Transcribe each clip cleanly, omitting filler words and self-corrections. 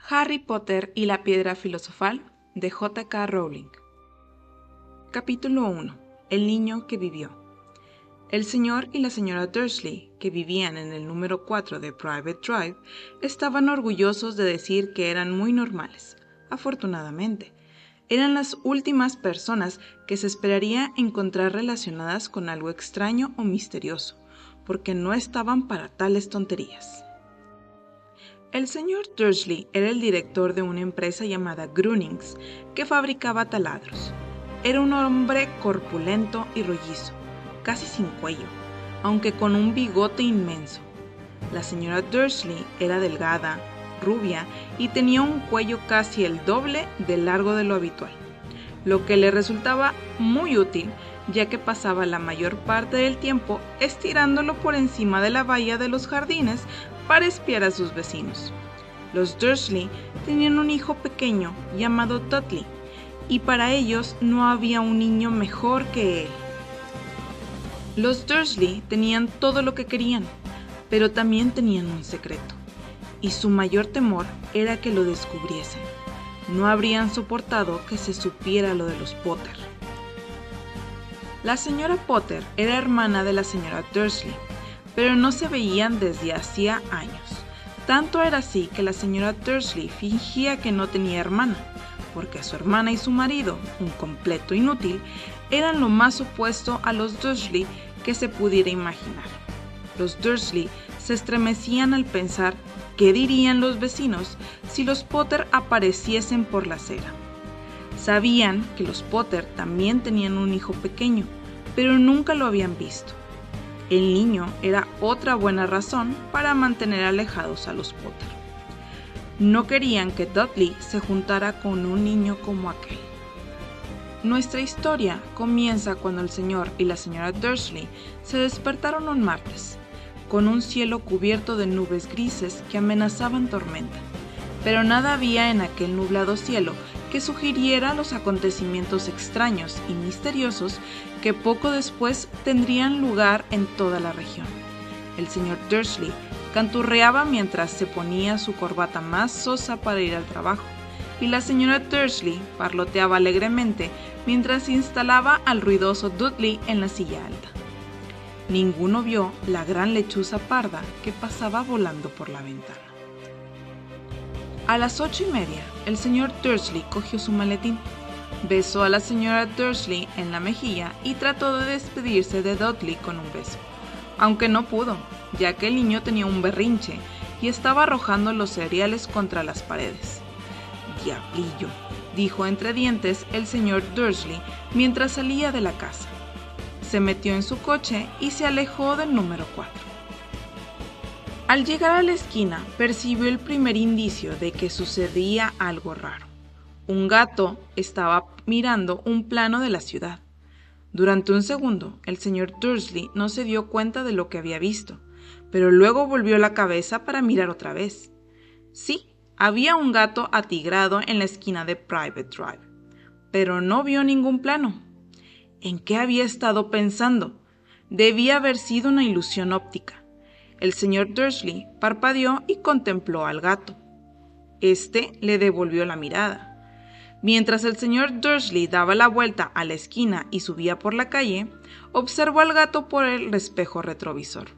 Harry Potter y la Piedra Filosofal de J.K. Rowling. Capítulo 1. El niño que vivió. El señor y la señora Dursley, que vivían en el número 4 de Private Drive, estaban orgullosos de decir que eran muy normales. Afortunadamente, eran las últimas personas que se esperaría encontrar relacionadas con algo extraño o misterioso, porque no estaban para tales tonterías. El señor Dursley era el director de una empresa llamada Grunnings, que fabricaba taladros. Era un hombre corpulento y rollizo, casi sin cuello, aunque con un bigote inmenso. La señora Dursley era delgada, rubia y tenía un cuello casi el doble de largo de lo habitual, lo que le resultaba muy útil, ya que pasaba la mayor parte del tiempo estirándolo por encima de la valla de los jardines para espiar a sus vecinos. Los Dursley tenían un hijo pequeño llamado Dudley, y para ellos no había un niño mejor que él. Los Dursley tenían todo lo que querían, pero también tenían un secreto, y su mayor temor era que lo descubriesen. No habrían soportado que se supiera lo de los Potter. La señora Potter era hermana de la señora Dursley, pero no se veían desde hacía años. Tanto era así que la señora Dursley fingía que no tenía hermana, porque su hermana y su marido, un completo inútil, eran lo más opuesto a los Dursley que se pudiera imaginar. Los Dursley se estremecían al pensar qué dirían los vecinos si los Potter apareciesen por la acera. Sabían que los Potter también tenían un hijo pequeño, pero nunca lo habían visto. El niño era otra buena razón para mantener alejados a los Potter. No querían que Dudley se juntara con un niño como aquel. Nuestra historia comienza cuando el señor y la señora Dursley se despertaron un martes, con un cielo cubierto de nubes grises que amenazaban tormenta, pero nada había en aquel nublado cielo que sugiriera los acontecimientos extraños y misteriosos que poco después tendrían lugar en toda la región. El señor Dursley canturreaba mientras se ponía su corbata más sosa para ir al trabajo, y la señora Dursley parloteaba alegremente mientras instalaba al ruidoso Dudley en la silla alta. Ninguno vio la gran lechuza parda que pasaba volando por la ventana. A las 8:30, el señor Dursley cogió su maletín, besó a la señora Dursley en la mejilla y trató de despedirse de Dudley con un beso, aunque no pudo, ya que el niño tenía un berrinche y estaba arrojando los cereales contra las paredes. «Diablillo», dijo entre dientes el señor Dursley mientras salía de la casa. Se metió en su coche y se alejó del número 4. Al llegar a la esquina, percibió el primer indicio de que sucedía algo raro. Un gato estaba mirando un plano de la ciudad. Durante un segundo, el señor Dursley no se dio cuenta de lo que había visto, pero luego volvió la cabeza para mirar otra vez. Sí, había un gato atigrado en la esquina de Private Drive, pero no vio ningún plano. ¿En qué había estado pensando? Debía haber sido una ilusión óptica. El señor Dursley parpadeó y contempló al gato. Este le devolvió la mirada. Mientras el señor Dursley daba la vuelta a la esquina y subía por la calle, observó al gato por el espejo retrovisor.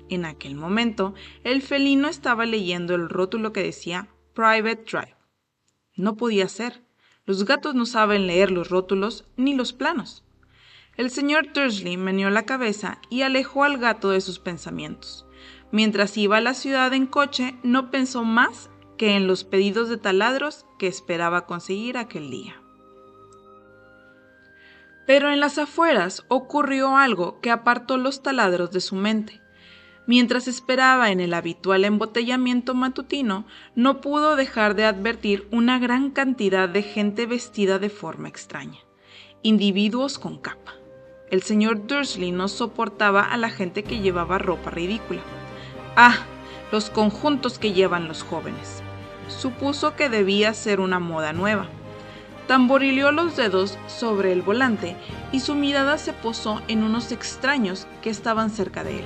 En aquel momento, el felino estaba leyendo el rótulo que decía Private Drive. No podía ser. Los gatos no saben leer los rótulos ni los planos. El señor Dursley meneó la cabeza y alejó al gato de sus pensamientos. Mientras iba a la ciudad en coche, no pensó más que en los pedidos de taladros que esperaba conseguir aquel día. Pero en las afueras ocurrió algo que apartó los taladros de su mente. Mientras esperaba en el habitual embotellamiento matutino, no pudo dejar de advertir una gran cantidad de gente vestida de forma extraña, individuos con capa. El señor Dursley no soportaba a la gente que llevaba ropa ridícula. ¡Ah! Los conjuntos que llevan los jóvenes. Supuso que debía ser una moda nueva. Tamborileó los dedos sobre el volante y su mirada se posó en unos extraños que estaban cerca de él.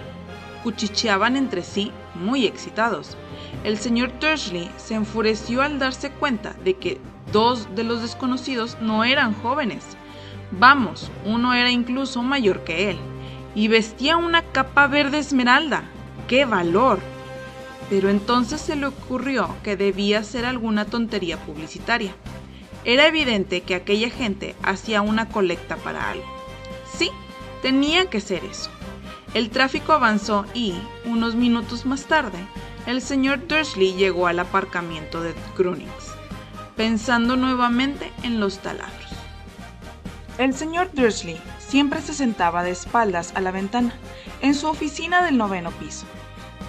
cuchicheaban entre sí, muy excitados. El señor Dursley se enfureció al darse cuenta de que 2 de los desconocidos no eran jóvenes. Vamos, uno era incluso mayor que él, y vestía una capa verde esmeralda. ¡Qué valor! Pero entonces se le ocurrió que debía ser alguna tontería publicitaria. Era evidente que aquella gente hacía una colecta para algo. Sí, tenía que ser eso. El tráfico avanzó y, unos minutos más tarde, el señor Dursley llegó al aparcamiento de Grunnings, pensando nuevamente en los taladros. El señor Dursley siempre se sentaba de espaldas a la ventana, en su oficina del 9º piso.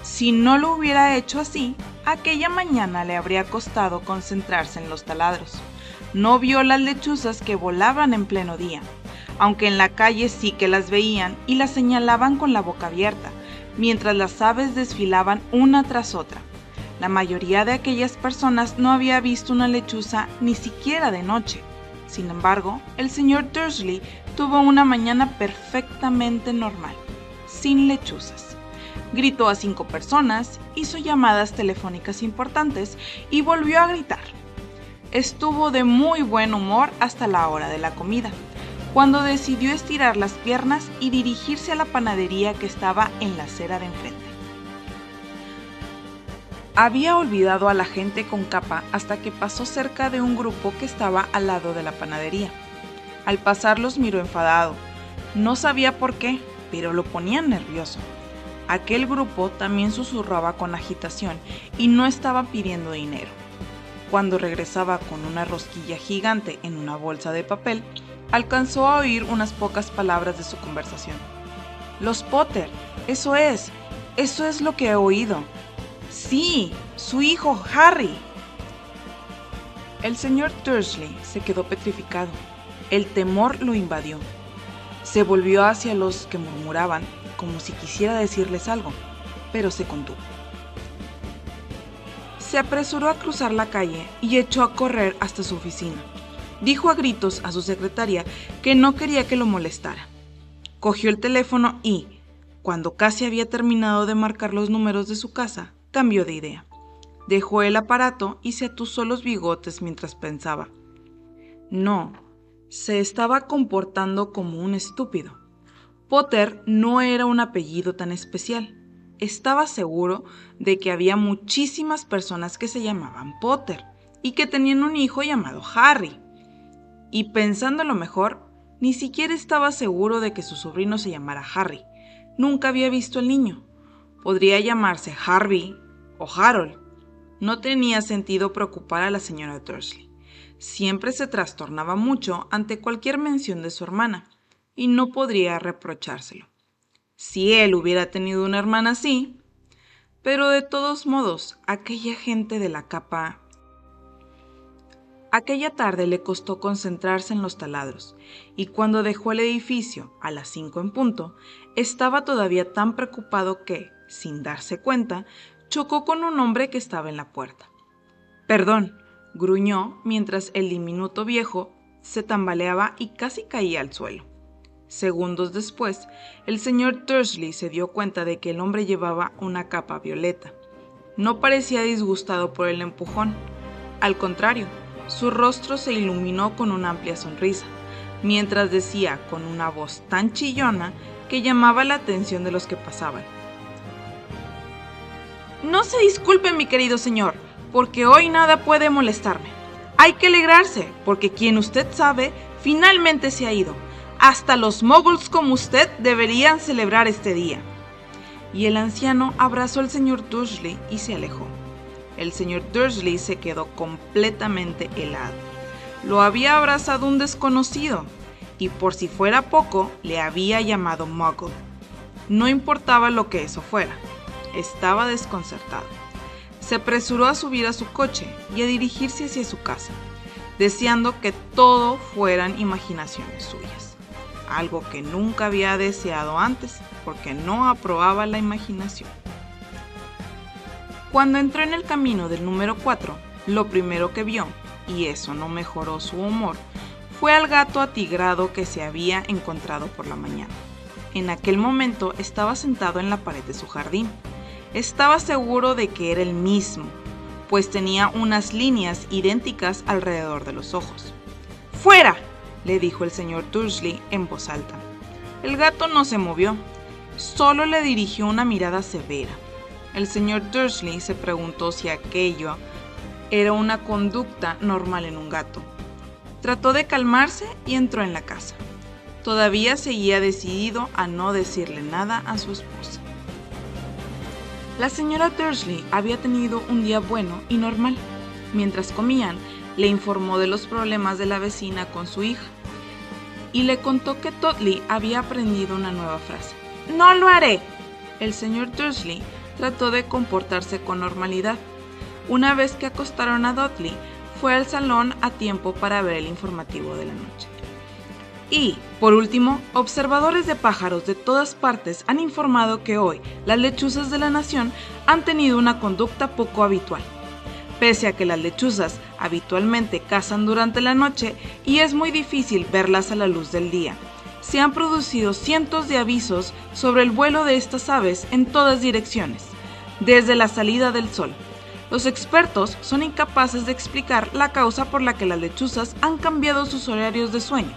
Si no lo hubiera hecho así, aquella mañana le habría costado concentrarse en los taladros. No vio las lechuzas que volaban en pleno día, aunque en la calle sí que las veían y las señalaban con la boca abierta, mientras las aves desfilaban una tras otra. La mayoría de aquellas personas no había visto una lechuza ni siquiera de noche. Sin embargo, el señor Dursley tuvo una mañana perfectamente normal, sin lechuzas. Gritó a 5 personas, hizo llamadas telefónicas importantes y volvió a gritar. Estuvo de muy buen humor hasta la hora de la comida, cuando decidió estirar las piernas y dirigirse a la panadería que estaba en la acera de enfrente. Había olvidado a la gente con capa hasta que pasó cerca de un grupo que estaba al lado de la panadería. Al pasar los miró enfadado. No sabía por qué, pero lo ponían nervioso. Aquel grupo también susurraba con agitación y no estaba pidiendo dinero. Cuando regresaba con una rosquilla gigante en una bolsa de papel, alcanzó a oír unas pocas palabras de su conversación. «Los Potter, eso es lo que he oído. Sí, su hijo Harry». El señor Dursley se quedó petrificado. El temor lo invadió. Se volvió hacia los que murmuraban, como si quisiera decirles algo, pero se contuvo. Se apresuró a cruzar la calle y echó a correr hasta su oficina. Dijo a gritos a su secretaria que no quería que lo molestara. Cogió el teléfono y, cuando casi había terminado de marcar los números de su casa, cambió de idea. Dejó el aparato y se atusó los bigotes mientras pensaba. No, se estaba comportando como un estúpido. Potter no era un apellido tan especial. Estaba seguro de que había muchísimas personas que se llamaban Potter y que tenían un hijo llamado Harry. Y pensándolo mejor, ni siquiera estaba seguro de que su sobrino se llamara Harry. Nunca había visto al niño. Podría llamarse Harvey o Harold. No tenía sentido preocupar a la señora Dursley. Siempre se trastornaba mucho ante cualquier mención de su hermana, y no podría reprochárselo. Si él hubiera tenido una hermana así, pero de todos modos, aquella gente de la capa... Aquella tarde le costó concentrarse en los taladros, y cuando dejó el edificio a las 5 en punto, estaba todavía tan preocupado que, sin darse cuenta, chocó con un hombre que estaba en la puerta. «Perdón», gruñó mientras el diminuto viejo se tambaleaba y casi caía al suelo. Segundos después, el señor Dursley se dio cuenta de que el hombre llevaba una capa violeta. No parecía disgustado por el empujón. Al contrario, su rostro se iluminó con una amplia sonrisa, mientras decía con una voz tan chillona que llamaba la atención de los que pasaban. «No se disculpe, mi querido señor, porque hoy nada puede molestarme. Hay que alegrarse, porque quien usted sabe finalmente se ha ido. Hasta los moguls como usted deberían celebrar este día». Y el anciano abrazó al señor Dursley y se alejó. El señor Dursley se quedó completamente helado. Lo había abrazado un desconocido, y por si fuera poco, le había llamado muggle. No importaba lo que eso fuera, estaba desconcertado. Se apresuró a subir a su coche y a dirigirse hacia su casa, deseando que todo fueran imaginaciones suyas, algo que nunca había deseado antes, porque no aprobaba la imaginación. Cuando entró en el camino del número 4, lo primero que vio, y eso no mejoró su humor, fue al gato atigrado que se había encontrado por la mañana. en aquel momento estaba sentado en la pared de su jardín. Estaba seguro de que era el mismo, pues tenía unas líneas idénticas alrededor de los ojos. ¡Fuera!, le dijo el señor Dursley en voz alta. El gato no se movió, solo le dirigió una mirada severa. El señor Dursley se preguntó si aquello era una conducta normal en un gato. Trató de calmarse y entró en la casa. Todavía seguía decidido a no decirle nada a su esposa. La señora Dursley había tenido un día bueno y normal. Mientras comían, le informó de los problemas de la vecina con su hija y le contó que Dudley había aprendido una nueva frase. ¡No lo haré! El señor Dursley trató de comportarse con normalidad. Una vez que acostaron a Dudley, fue al salón a tiempo para ver el informativo de la noche. Y, por último, observadores de pájaros de todas partes han informado que hoy las lechuzas de la nación han tenido una conducta poco habitual. Pese a que las lechuzas habitualmente cazan durante la noche y es muy difícil verlas a la luz del día, se han producido cientos de avisos sobre el vuelo de estas aves en todas direcciones, desde la salida del sol. Los expertos son incapaces de explicar la causa por la que las lechuzas han cambiado sus horarios de sueño.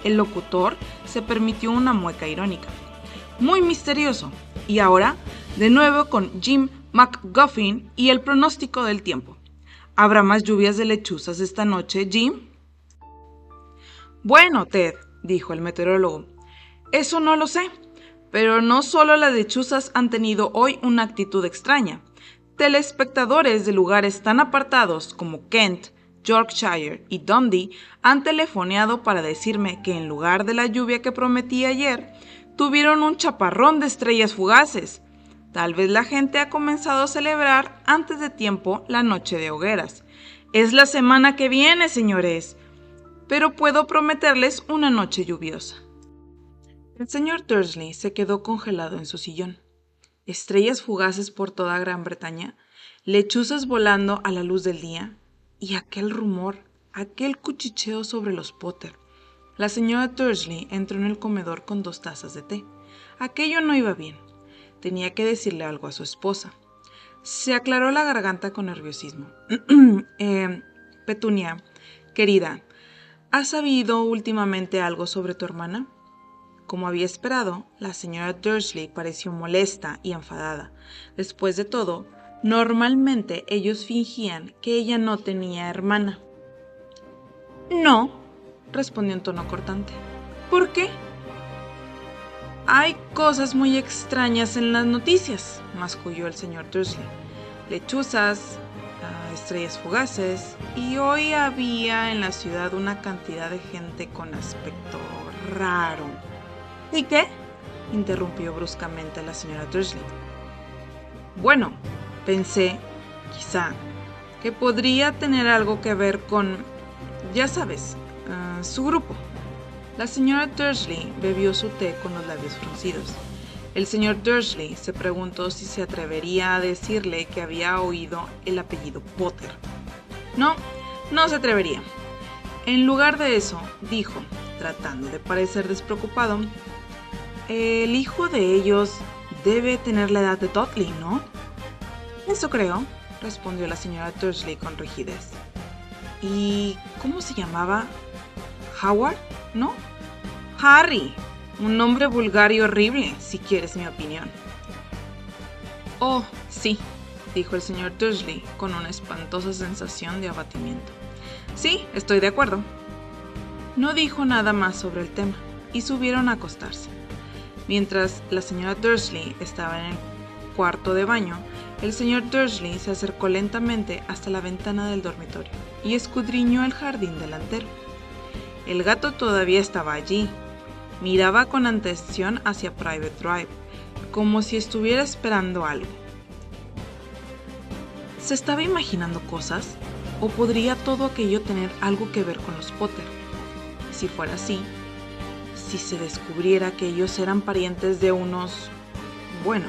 El locutor se permitió una mueca irónica. Muy misterioso. Y ahora, de nuevo con Jim McGuffin y el pronóstico del tiempo. ¿Habrá más lluvias de lechuzas esta noche, Jim? Bueno, Ted, dijo el meteorólogo, eso no lo sé, pero no solo las lechuzas han tenido hoy una actitud extraña. Telespectadores de lugares tan apartados como Kent, Yorkshire y Dundee han telefoneado para decirme que en lugar de la lluvia que prometí ayer, tuvieron un chaparrón de estrellas fugaces. Tal vez la gente ha comenzado a celebrar antes de tiempo la noche de hogueras. Es la semana que viene, señores, pero puedo prometerles una noche lluviosa. El señor Dursley se quedó congelado en su sillón. Estrellas fugaces por toda Gran Bretaña, lechuzas volando a la luz del día, y aquel rumor, aquel cuchicheo sobre los Potter. La señora Dursley entró en el comedor con 2 tazas de té. Aquello no iba bien. Tenía que decirle algo a su esposa. Se aclaró la garganta con nerviosismo. Petunia, querida, ¿has sabido últimamente algo sobre tu hermana? Como había esperado, la señora Dursley pareció molesta y enfadada. Después de todo, normalmente ellos fingían que ella no tenía hermana. No, respondió en tono cortante. ¿Por qué? Hay cosas muy extrañas en las noticias, masculló el señor Dursley. Lechuzas, estrellas fugaces, y hoy había en la ciudad una cantidad de gente con aspecto raro. ¿Y qué? Interrumpió bruscamente la señora Dursley. Bueno, pensé, quizá, que podría tener algo que ver con, ya sabes, su grupo. La señora Dursley bebió su té con los labios fruncidos. El señor Dursley se preguntó si se atrevería a decirle que había oído el apellido Potter. No se atrevería. En lugar de eso, dijo, tratando de parecer despreocupado, el hijo de ellos debe tener la edad de Dudley, ¿no? Eso creo, respondió la señora Dursley con rigidez. ¿Y cómo se llamaba? ¿Howard? ¿No? Harry, un nombre vulgar y horrible, si quieres mi opinión. Oh, sí, dijo el señor Dursley con una espantosa sensación de abatimiento. Sí, estoy de acuerdo. No dijo nada más sobre el tema y subieron a acostarse. Mientras la señora Dursley estaba en el cuarto de baño, el señor Dursley se acercó lentamente hasta la ventana del dormitorio y escudriñó el jardín delantero. El gato todavía estaba allí. Miraba con atención hacia Private Drive, como si estuviera esperando algo. ¿Se estaba imaginando cosas? ¿O podría todo aquello tener algo que ver con los Potter? Si fuera así, si se descubriera que ellos eran parientes de unos... Bueno,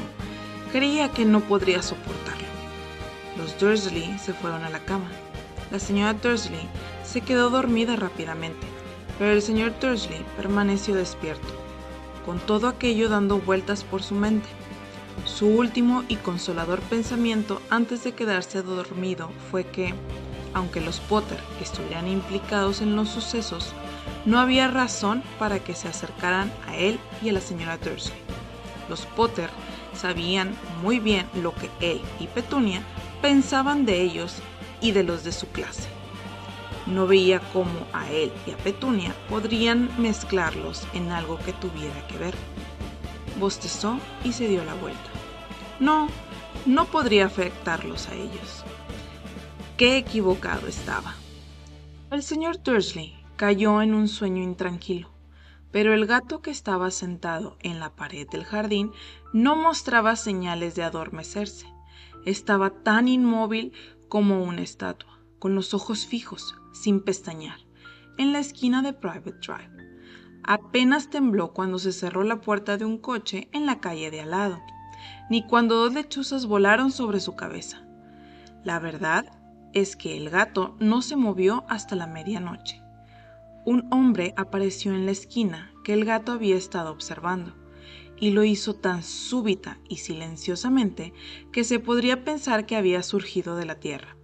creía que no podría soportarlo. Los Dursley se fueron a la cama. La señora Dursley se quedó dormida rápidamente, pero el señor Dursley permaneció despierto. con todo aquello dando vueltas por su mente. Su último y consolador pensamiento antes de quedarse dormido fue que, aunque los Potter estuvieran implicados en los sucesos, no había razón para que se acercaran a él y a la señora Dursley. Los Potter sabían muy bien lo que él y Petunia pensaban de ellos y de los de su clase. No veía cómo a él y a Petunia podrían mezclarlos en algo que tuviera que ver. Bostezó y se dio la vuelta. No podría afectarlos a ellos. Qué equivocado estaba. El señor Dursley cayó en un sueño intranquilo, pero el gato que estaba sentado en la pared del jardín no mostraba señales de adormecerse. Estaba tan inmóvil como una estatua, con los ojos fijos, sin pestañear, en la esquina de Private Drive. Apenas tembló cuando se cerró la puerta de un coche en la calle de al lado, ni cuando 2 lechuzas volaron sobre su cabeza. La verdad es que el gato no se movió hasta la medianoche. Un hombre apareció en la esquina que el gato había estado observando, y lo hizo tan súbita y silenciosamente que se podría pensar que había surgido de la tierra.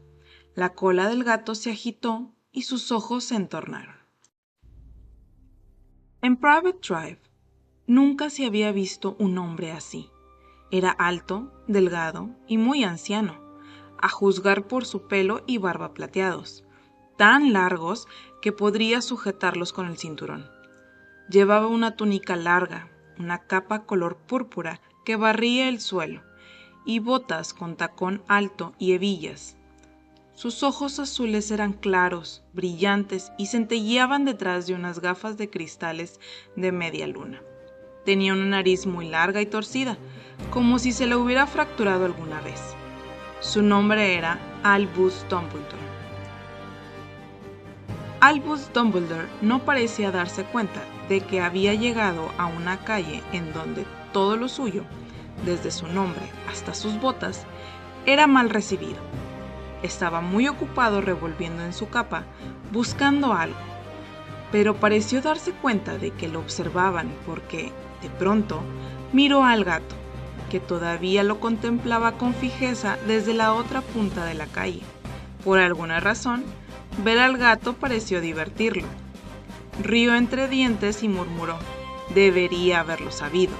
La cola del gato se agitó y sus ojos se entornaron. En Private Drive nunca se había visto un hombre así. Era alto, delgado y muy anciano, a juzgar por su pelo y barba plateados, tan largos que podría sujetarlos con el cinturón. Llevaba una túnica larga, una capa color púrpura que barría el suelo, y botas con tacón alto y hebillas. Sus ojos azules eran claros, brillantes y centelleaban detrás de unas gafas de cristales de media luna. Tenía una nariz muy larga y torcida, como si se la hubiera fracturado alguna vez. Su nombre era Albus Dumbledore. Albus Dumbledore no parecía darse cuenta de que había llegado a una calle en donde todo lo suyo, desde su nombre hasta sus botas, era mal recibido. Estaba muy ocupado revolviendo en su capa, buscando algo, pero pareció darse cuenta de que lo observaban porque, de pronto, miró al gato, que todavía lo contemplaba con fijeza desde la otra punta de la calle. Por alguna razón, ver al gato pareció divertirlo. Rió entre dientes y murmuró: «Debería haberlo sabido».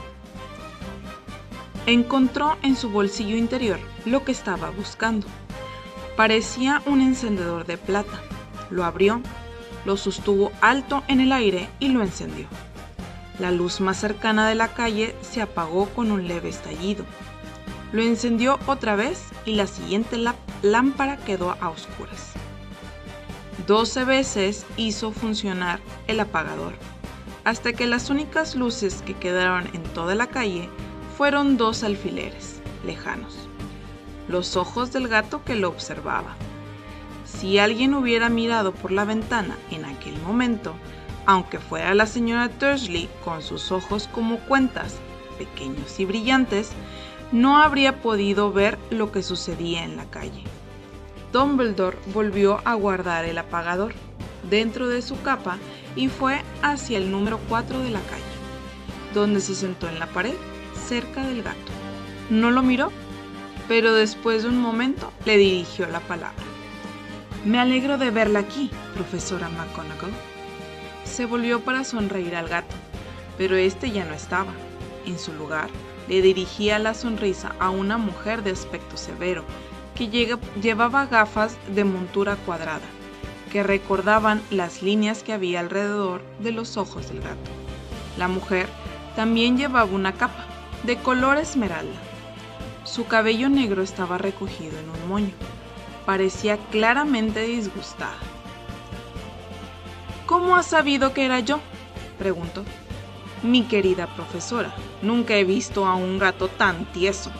Encontró en su bolsillo interior lo que estaba buscando. Parecía un encendedor de plata. Lo abrió, lo sostuvo alto en el aire y lo encendió. La luz más cercana de la calle se apagó con un leve estallido. Lo encendió otra vez y la siguiente lámpara quedó a oscuras. 12 veces hizo funcionar el apagador, hasta que las únicas luces que quedaron en toda la calle fueron 2 alfileres lejanos, los ojos del gato que lo observaba. Si alguien hubiera mirado por la ventana en aquel momento, aunque fuera la señora Dursley con sus ojos como cuentas, pequeños y brillantes, no habría podido ver lo que sucedía en la calle. Dumbledore volvió a guardar el apagador dentro de su capa y fue hacia el número 4 de la calle, donde se sentó en la pared, cerca del gato. No lo miró, pero después de un momento le dirigió la palabra. «Me alegro de verla aquí, profesora McGonagall». Se volvió para sonreír al gato, pero este ya no estaba. En su lugar, le dirigía la sonrisa a una mujer de aspecto severo, que llevaba gafas de montura cuadrada, que recordaban las líneas que había alrededor de los ojos del gato. La mujer también llevaba una capa, de color esmeralda. Su cabello negro estaba recogido en un moño. Parecía claramente disgustada. «¿Cómo has sabido que era yo?», preguntó. «Mi querida profesora, nunca he visto a un gato tan tieso».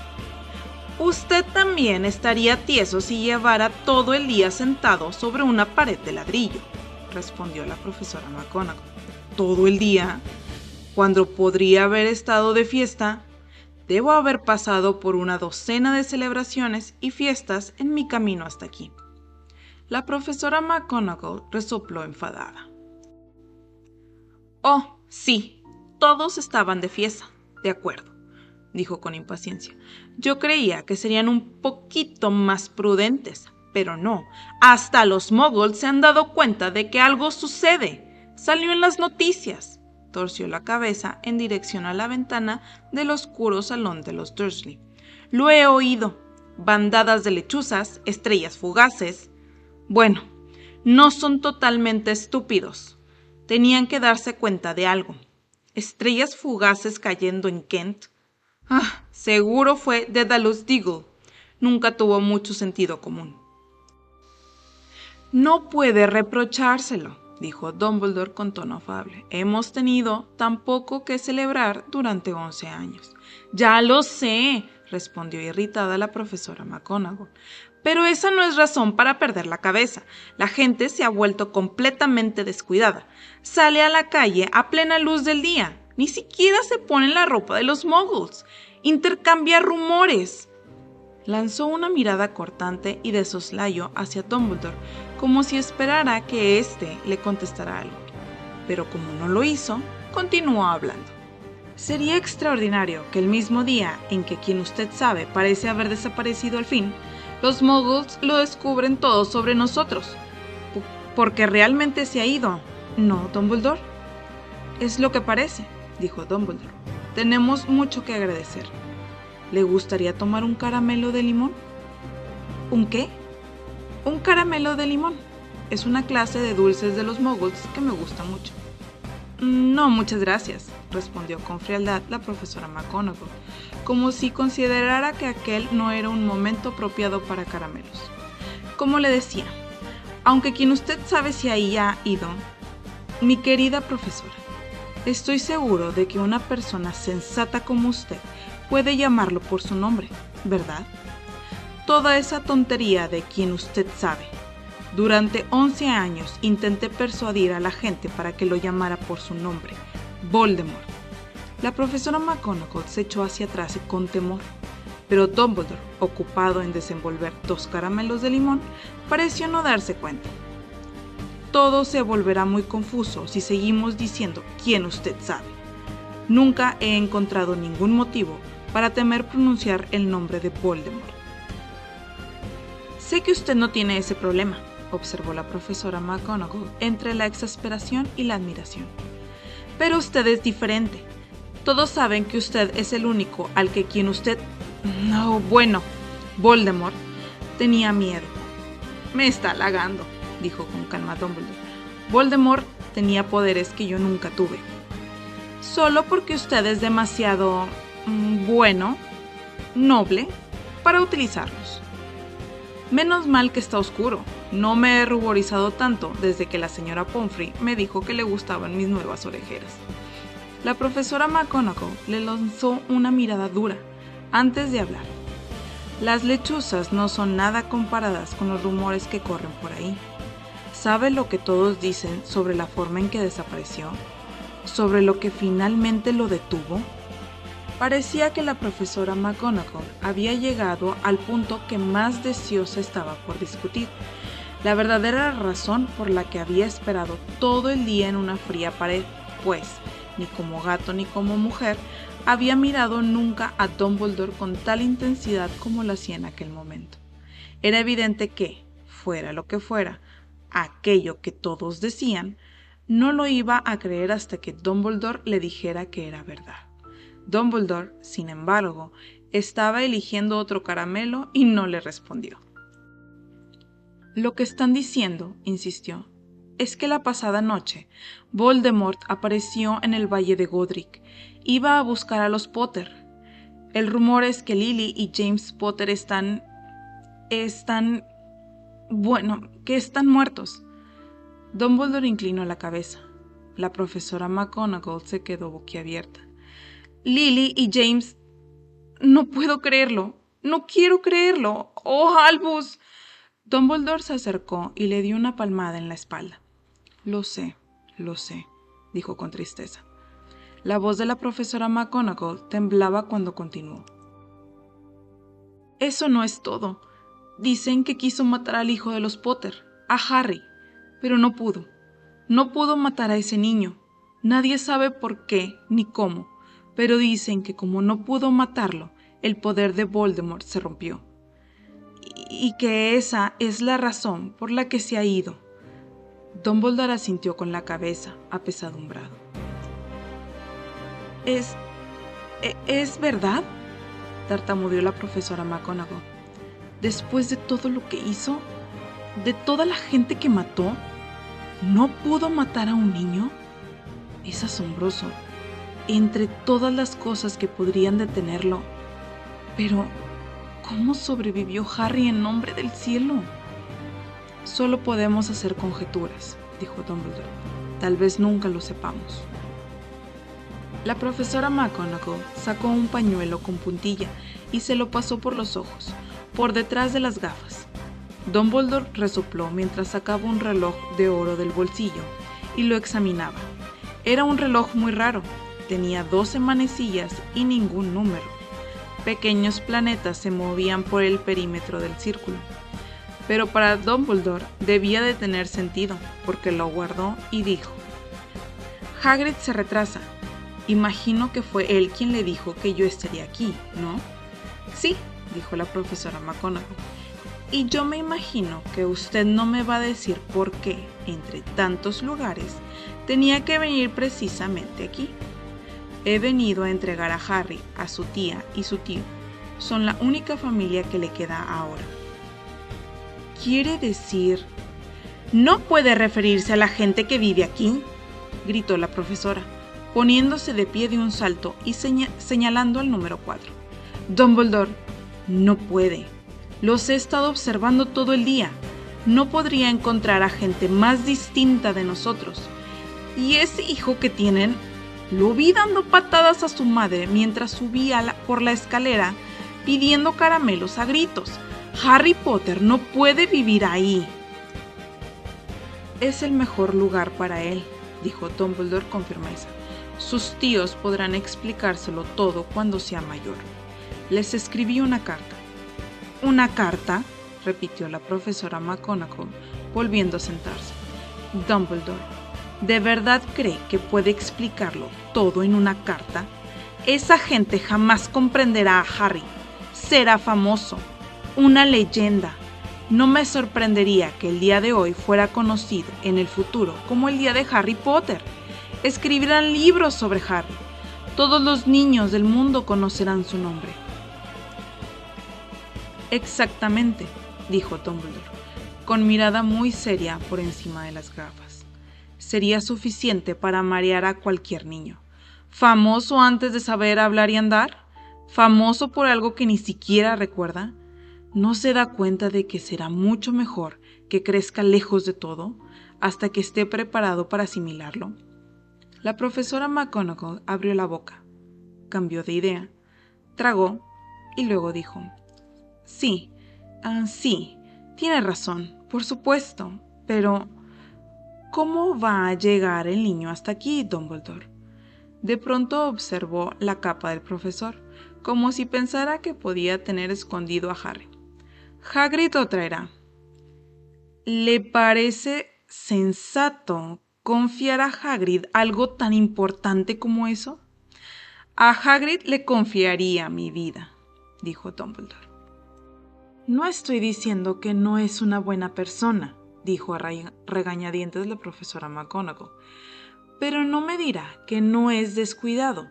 «Usted también estaría tieso si llevara todo el día sentado sobre una pared de ladrillo», respondió la profesora McGonagall. «¿Todo el día? Cuando podría haber estado de fiesta. Debo haber pasado por una docena de celebraciones y fiestas en mi camino hasta aquí». La profesora McGonagall resopló enfadada. «Oh, sí, todos estaban de fiesta. De acuerdo, dijo con impaciencia. Yo creía que serían un poquito más prudentes, pero no. Hasta los muggles se han dado cuenta de que algo sucede. Salió en las noticias. Torció la cabeza en dirección a la ventana del oscuro salón de los Dursley. Lo he oído. Bandadas de lechuzas, estrellas fugaces. Bueno, no son totalmente estúpidos. Tenían que darse cuenta de algo. Estrellas fugaces cayendo en Kent. Seguro fue Daedalus Diggle. Nunca tuvo mucho sentido común. No puede reprochárselo, dijo Dumbledore con tono afable. Hemos tenido tan poco que celebrar durante 11 años. Ya lo sé, respondió irritada la profesora McGonagall. Pero esa no es razón para perder la cabeza. La gente se ha vuelto completamente descuidada. Sale a la calle a plena luz del día. Ni siquiera se pone la ropa de los muggles. Intercambia rumores. Lanzó una mirada cortante y de soslayo hacia Dumbledore, como si esperara que éste le contestara algo. Pero como no lo hizo, continuó hablando. Sería extraordinario que el mismo día en que quien usted sabe parece haber desaparecido al fin, los muggles lo descubren todo sobre nosotros. Porque realmente se ha ido, ¿no, Dumbledore? Es lo que parece, dijo Dumbledore. Tenemos mucho que agradecer. ¿Le gustaría tomar un caramelo de limón? ¿Un qué? Un caramelo de limón. Es una clase de dulces de los muggles que me gusta mucho. No, muchas gracias, respondió con frialdad la profesora McGonagall, como si considerara que aquel no era un momento apropiado para caramelos. Como le decía, aunque quien usted sabe si ahí ha ido, mi querida profesora, estoy seguro de que una persona sensata como usted puede llamarlo por su nombre, ¿verdad? Toda esa tontería de quien usted sabe. Durante 11 años intenté persuadir a la gente para que lo llamara por su nombre, Voldemort. La profesora McGonagall se echó hacia atrás con temor, pero Dumbledore, ocupado en desenvolver 2 caramelos de limón, pareció no darse cuenta. Todo se volverá muy confuso si seguimos diciendo quién usted sabe. Nunca he encontrado ningún motivo para temer pronunciar el nombre de Voldemort. Sé que usted no tiene ese problema, observó la profesora McGonagall entre la exasperación y la admiración. Pero usted es diferente. Todos saben que usted es el único al que quien usted... No, bueno, Voldemort tenía miedo. Me está halagando, dijo con calma Dumbledore. Voldemort tenía poderes que yo nunca tuve. Solo porque usted es demasiado... bueno, noble, para utilizarlos. Menos mal que está oscuro. No me he ruborizado tanto desde que la señora Pomfrey me dijo que le gustaban mis nuevas orejeras. La profesora McGonagall le lanzó una mirada dura antes de hablar. Las lechuzas no son nada comparadas con los rumores que corren por ahí. ¿Sabe lo que todos dicen sobre la forma en que desapareció? ¿Sobre lo que finalmente lo detuvo? Parecía que la profesora McGonagall había llegado al punto que más deseosa estaba por discutir, la verdadera razón por la que había esperado todo el día en una fría pared, pues, ni como gato ni como mujer, había mirado nunca a Dumbledore con tal intensidad como lo hacía en aquel momento. Era evidente que, fuera lo que fuera, aquello que todos decían, no lo iba a creer hasta que Dumbledore le dijera que era verdad. Dumbledore, sin embargo, estaba eligiendo otro caramelo y no le respondió. Lo que están diciendo, insistió, es que la pasada noche Voldemort apareció en el Valle de Godric. Iba a buscar a los Potter. El rumor es que Lily y James Potter están muertos. Dumbledore inclinó la cabeza. La profesora McGonagall se quedó boquiabierta. Lily y James... No puedo creerlo. No quiero creerlo. ¡Oh, Albus! Dumbledore se acercó y le dio una palmada en la espalda. Lo sé, dijo con tristeza. La voz de la profesora McGonagall temblaba cuando continuó. Eso no es todo. Dicen que quiso matar al hijo de los Potter, a Harry, pero no pudo. No pudo matar a ese niño. Nadie sabe por qué ni cómo, pero dicen que como no pudo matarlo, el poder de Voldemort se rompió. Y que esa es la razón por la que se ha ido. Dumbledore asintió con la cabeza, apesadumbrado. ¿Es verdad?, tartamudeó la profesora McGonagall. Después de todo lo que hizo, de toda la gente que mató, ¿no pudo matar a un niño? Es asombroso, entre todas las cosas que podrían detenerlo. Pero, ¿cómo sobrevivió Harry en nombre del cielo? Solo podemos hacer conjeturas, dijo Dumbledore. Tal vez nunca lo sepamos. La profesora McGonagall sacó un pañuelo con puntilla y se lo pasó por los ojos, por detrás de las gafas. Dumbledore resopló mientras sacaba un reloj de oro del bolsillo y lo examinaba. Era un reloj muy raro, tenía 12 manecillas y ningún número. Pequeños planetas se movían por el perímetro del círculo. Pero para Dumbledore debía de tener sentido, porque lo guardó y dijo: Hagrid se retrasa. Imagino que fue él quien le dijo que yo estaría aquí, ¿no? Sí, dijo la profesora McGonagall. Y yo me imagino que usted no me va a decir por qué, entre tantos lugares, tenía que venir precisamente aquí. He venido a entregar a Harry, a su tía y su tío. Son la única familia que le queda ahora. ¿Quiere decir? ¿No puede referirse a la gente que vive aquí?, gritó la profesora, poniéndose de pie de un salto y señalando al número 4. Dumbledore, no puede. Los he estado observando todo el día. No podría encontrar a gente más distinta de nosotros. Y ese hijo que tienen, lo vi dando patadas a su madre mientras subía por la escalera pidiendo caramelos a gritos. Harry Potter no puede vivir ahí. Es el mejor lugar para él, dijo Dumbledore con firmeza. Sus tíos podrán explicárselo todo cuando sea mayor. Les escribí una carta. ¿Una carta?, repitió la profesora McGonagall, volviendo a sentarse. Dumbledore, ¿de verdad cree que puede explicarlo todo en una carta? Esa gente jamás comprenderá a Harry. Será famoso, una leyenda. No me sorprendería que el día de hoy fuera conocido en el futuro como el día de Harry Potter. Escribirán libros sobre Harry. Todos los niños del mundo conocerán su nombre. Exactamente, dijo Dumbledore, con mirada muy seria por encima de las gafas. Sería suficiente para marear a cualquier niño. ¿Famoso antes de saber hablar y andar? ¿Famoso por algo que ni siquiera recuerda? ¿No se da cuenta de que será mucho mejor que crezca lejos de todo, hasta que esté preparado para asimilarlo? La profesora McGonagall abrió la boca, cambió de idea, tragó y luego dijo: Sí, tiene razón, por supuesto, pero ¿cómo va a llegar el niño hasta aquí, Dumbledore? De pronto observó la capa del profesor, como si pensara que podía tener escondido a Harry. Hagrid lo traerá. ¿Le parece sensato confiar a Hagrid algo tan importante como eso? A Hagrid le confiaría mi vida, dijo Dumbledore. No estoy diciendo que no es una buena persona, dijo a regañadientes la profesora McGonagall, pero no me dirá que no es descuidado.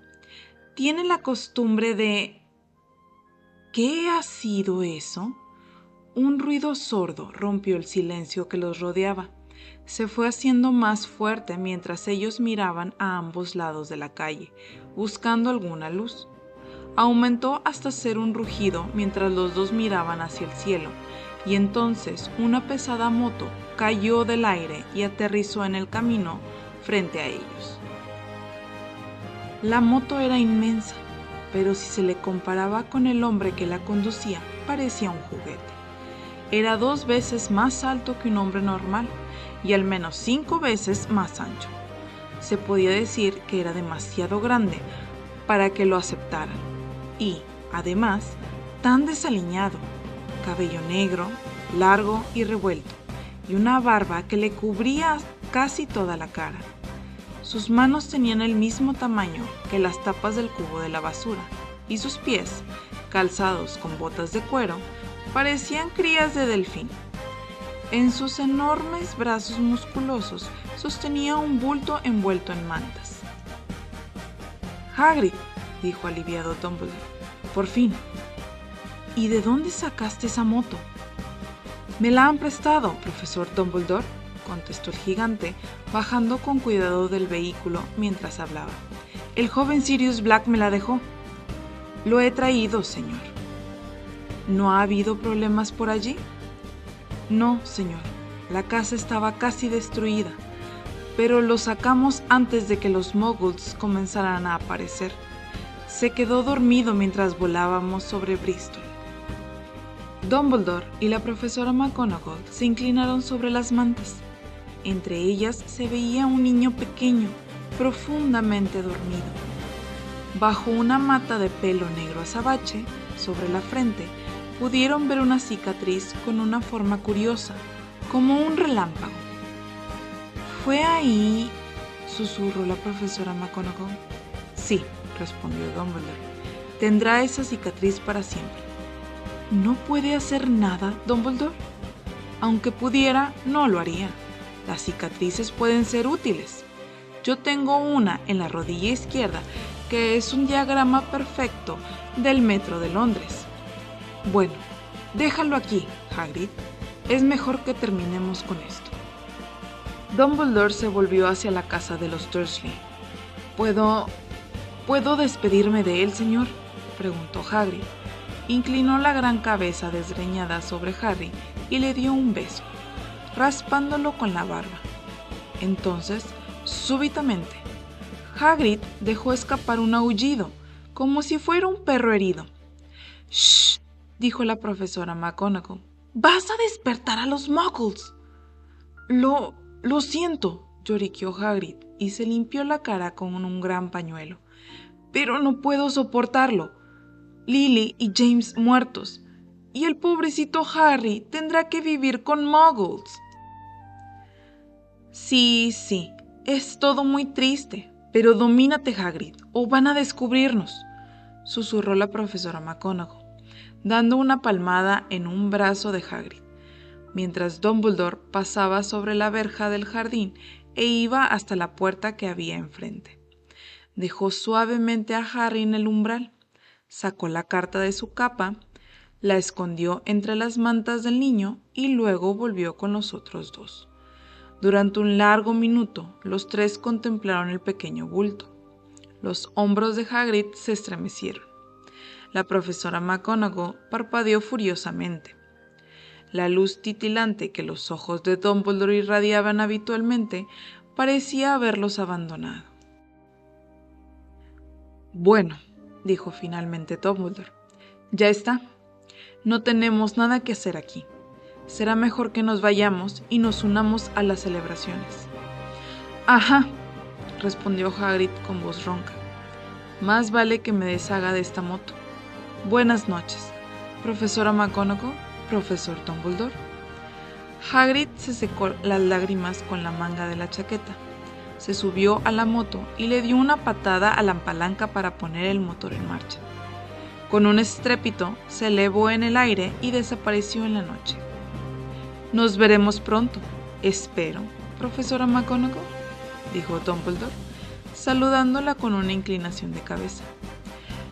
Tiene la costumbre de... ¿Qué ha sido eso? Un ruido sordo rompió el silencio que los rodeaba. Se fue haciendo más fuerte mientras ellos miraban a ambos lados de la calle, buscando alguna luz. Aumentó hasta ser un rugido mientras los dos miraban hacia el cielo, y entonces una pesada moto cayó del aire y aterrizó en el camino frente a ellos. La moto era inmensa, pero si se le comparaba con el hombre que la conducía, parecía un juguete. Era 2 veces más alto que un hombre normal y al menos 5 veces más ancho. Se podía decir que era demasiado grande para que lo aceptaran y, además, tan desaliñado, cabello negro, largo y revuelto, y una barba que le cubría casi toda la cara. Sus manos tenían el mismo tamaño que las tapas del cubo de la basura, y sus pies, calzados con botas de cuero, parecían crías de delfín. En sus enormes brazos musculosos sostenía un bulto envuelto en mantas. «Hagrid», dijo aliviado Dumbledore, «por fin. ¿Y de dónde sacaste esa moto?» «Me la han prestado, profesor Dumbledore», contestó el gigante, bajando con cuidado del vehículo mientras hablaba. «El joven Sirius Black me la dejó». «Lo he traído, señor». «¿No ha habido problemas por allí?» «No, señor. La casa estaba casi destruida, pero lo sacamos antes de que los muggles comenzaran a aparecer. Se quedó dormido mientras volábamos sobre Bristol». Dumbledore y la profesora McGonagall se inclinaron sobre las mantas. Entre ellas se veía un niño pequeño, profundamente dormido. Bajo una mata de pelo negro azabache, sobre la frente, pudieron ver una cicatriz con una forma curiosa, como un relámpago. «¿Fue ahí?», susurró la profesora McGonagall. «Sí», respondió Dumbledore. «Tendrá esa cicatriz para siempre». «¿No puede hacer nada, Dumbledore?» «Aunque pudiera, no lo haría. Las cicatrices pueden ser útiles. Yo tengo una en la rodilla izquierda que es un diagrama perfecto del metro de Londres». «Bueno, déjalo aquí, Hagrid. Es mejor que terminemos con esto». Dumbledore se volvió hacia la casa de los Dursley. ¿Puedo despedirme de él, señor?», preguntó Hagrid. Inclinó la gran cabeza desgreñada sobre Harry y le dio un beso, raspándolo con la barba. Entonces, súbitamente, Hagrid dejó escapar un aullido, como si fuera un perro herido. «¡Shh!», dijo la profesora McGonagall. «¡Vas a despertar a los muggles!» Lo siento», lloriqueó Hagrid y se limpió la cara con un gran pañuelo. «Pero no puedo soportarlo. Lily y James muertos, y el pobrecito Harry tendrá que vivir con muggles». Sí, es todo muy triste, pero domínate, Hagrid, o van a descubrirnos», susurró la profesora McGonagall, dando una palmada en un brazo de Hagrid, mientras Dumbledore pasaba sobre la verja del jardín e iba hasta la puerta que había enfrente. Dejó suavemente a Harry en el umbral, sacó la carta de su capa, la escondió entre las mantas del niño y luego volvió con los otros dos. Durante un largo minuto, los tres contemplaron el pequeño bulto. Los hombros de Hagrid se estremecieron. La profesora McGonagall parpadeó furiosamente. La luz titilante que los ojos de Dumbledore irradiaban habitualmente parecía haberlos abandonado. «Bueno», dijo finalmente Dumbledore, «ya está. No tenemos nada que hacer aquí. Será mejor que nos vayamos y nos unamos a las celebraciones». «Ajá», respondió Hagrid con voz ronca. «Más vale que me deshaga de esta moto. Buenas noches, profesora McGonagall, profesor Dumbledore». Hagrid se secó las lágrimas con la manga de la chaqueta, se subió a la moto y le dio una patada a la palanca para poner el motor en marcha. Con un estrépito se elevó en el aire y desapareció en la noche. «Nos veremos pronto, espero, profesora McGonagall», dijo Dumbledore, saludándola con una inclinación de cabeza.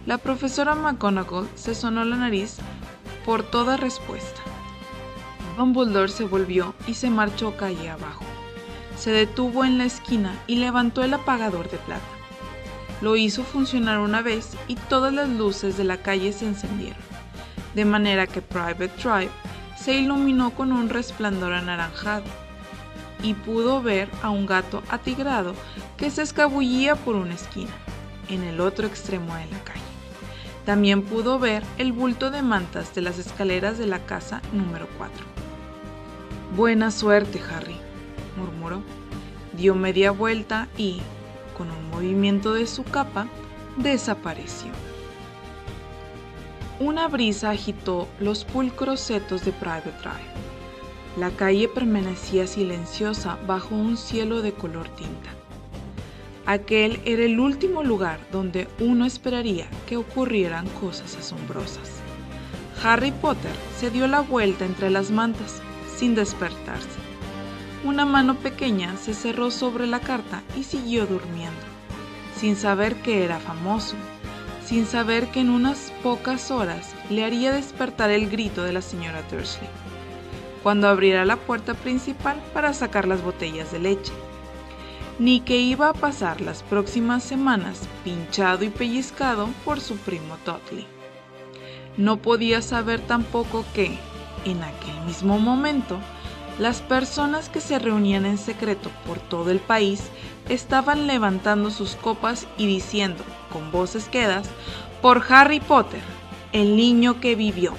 La profesora McGonagall se sonó la nariz por toda respuesta. Dumbledore se volvió y se marchó calle abajo. Se detuvo en la esquina y levantó el apagador de plata. Lo hizo funcionar una vez y todas las luces de la calle se encendieron, de manera que Private Drive se iluminó con un resplandor anaranjado, y pudo ver a un gato atigrado que se escabullía por una esquina, en el otro extremo de la calle. También pudo ver el bulto de mantas de las escaleras de la casa número 4. «Buena suerte, Harry», murmuró. Dio media vuelta y, con un movimiento de su capa, desapareció. Una brisa agitó los pulcros setos de Private Drive. La calle permanecía silenciosa bajo un cielo de color tinta. Aquel era el último lugar donde uno esperaría que ocurrieran cosas asombrosas. Harry Potter se dio la vuelta entre las mantas, sin despertarse. Una mano pequeña se cerró sobre la carta y siguió durmiendo, sin saber que era famoso, sin saber que en unas pocas horas le haría despertar el grito de la señora Dursley, cuando abriera la puerta principal para sacar las botellas de leche, ni que iba a pasar las próximas semanas pinchado y pellizcado por su primo Dudley. No podía saber tampoco que, en aquel mismo momento, las personas que se reunían en secreto por todo el país estaban levantando sus copas y diciendo, con voces quedas, por Harry Potter, el niño que vivió.